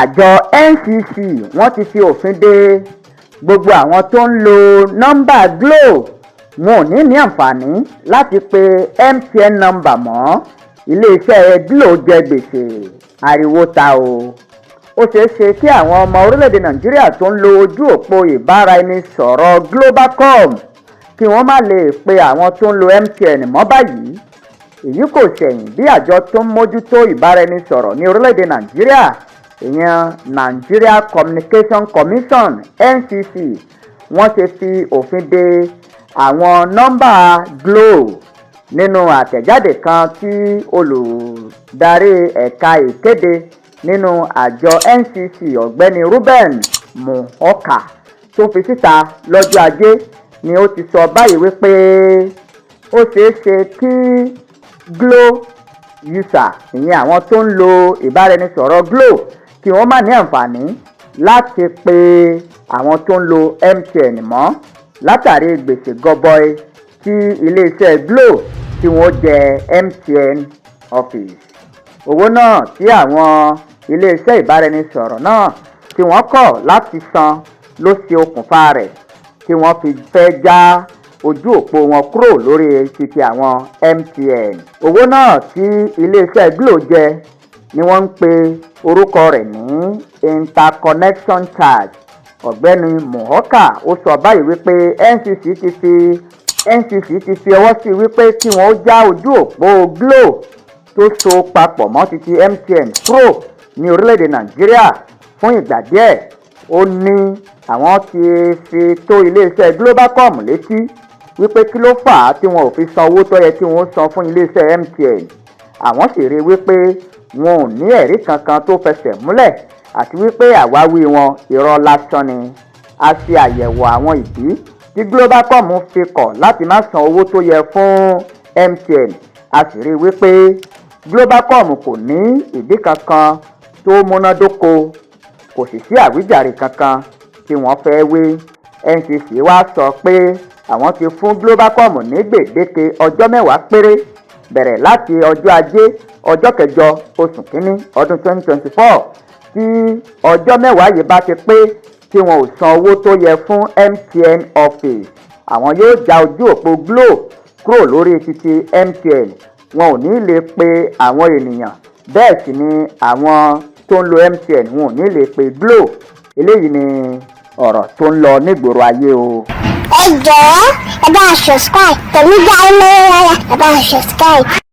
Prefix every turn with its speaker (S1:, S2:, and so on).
S1: àjọ NCC wọ́n ti fi òfin de gbogbo àwọn tó ń lo nọ́mbà Glo. Wọn ò ní àǹfààní láti pe MTN nọ́mbà mọ́. Iléeṣẹ́ Glo jẹ gbèsè. Ariwo ta o. Ó ṣeé ṣe kí àwọn ọmọ orílẹ̀-èdè Nàìjíríà tó ń lo ojú òpó ìbáraẹnisọ̀rọ̀ Globacom kí wọ́n má lè pe àwọn tó ń lo MTN mọ́ báyìí. Èyí kò ṣẹ̀yìn bí àjọ tó ń mójútó ìbáraẹnisọ̀rọ̀ ní orílẹ̀-èdè Nàìjíríà, ìyẹn Nigeria Communication Commission NCC, wọ́n ṣe fi òfin de àwọn nọ́mbà Glo. Nínú àtẹ̀jáde kan tí olùdarí ẹ̀ka ìkéde nínú àjọ NCC ọ̀gbẹ́ni Ruben Muhoka tó fi síta lọ́jọ́ Ajé ni ó ti sọ báyìí wípé ó ṣeé ṣe kí Glo user, ìyẹn àwọn tó ń lo ìbáraẹnisọ̀rọ̀ Glo, kí wọ́n má ní àǹfààní láti pe àwọn tó ń lo MTN mọ́ látàrí gbèsè gọbọi tí iléeṣẹ́ Glo tí wọ́n jẹ MTN office. Owó náà tí àwọn iléeṣẹ́ ìbáraẹnisọ̀rọ̀ náà tí wọ́n kọ̀ láti san ló ṣe okùnfà rẹ̀ tí wọ́n fi fẹ́ já ojú òpó wọn kúrò lórí títí àwọn MTN. Owó náà tí iléeṣẹ́ Glo jẹ ni wọ́n ń pe orúkọ rẹ̀ ní interconnection charge. Ọ̀gbẹ́ni Muhoka ó sọ báyìí wípé NCC ti fi ọwọ́ sí wípé kí wọ́n ó já ojú òpó Glo tó so papọ̀ mọ́ títí MTN kúrò ní orílẹ̀-èdè Nàìjíríà fún ìgbà díẹ̀. Ó ní àwọn ti fi tó iléeṣẹ́ Globacom létí wípé kí ló fà á tí wọn ò fi san owó tó yẹ kí wọ́n san fún iléeṣẹ́ MTN. Àwọn sì rí wípé wọn ò ní ẹ̀rí kankan tó fẹsẹ̀ múlẹ̀ àti wípé àwáwí wọn irọ́ lásán ni. A ṣe àyẹ̀wò àwọn ìdí tí Globacom fi kọ̀ láti má san owó tó yẹ fún MTN. A sì rí wípé Globacom kò ní ìdí kankan tó múnádóko, kò sì sí àwíjàre kankan tí wọ́n fẹ́ wé. NCC wá sọ pé àwọn ti fún Globacom ní gbèdéke ọjọ́ 10 péré bẹ̀rẹ̀ láti ọjọ́ Ajé ọjọ́ 8 oṣù kínní ọdún 2024. Tí ọjọ́ 10 yìí bá ti pé tí wọn ò san owó tó yẹ fún MTN office, àwọn yóò já ojú òpó Glo kúrò lórí títí MTN. Wọn ò ní lè pe àwọn ènìyàn, bẹ́ẹ̀ sì ni àwọn tó ń lo MTN wọn ò ní lè pe Glo. Eléyìí ni ọ̀rọ̀ tó ń lọ nígboro ayé o.
S2: Ẹ jọ̀ọ́ ẹ bá subscribe, tẹ̀mí gbá ẹ lọ́wọ́ rárá, ẹ bá subscribe.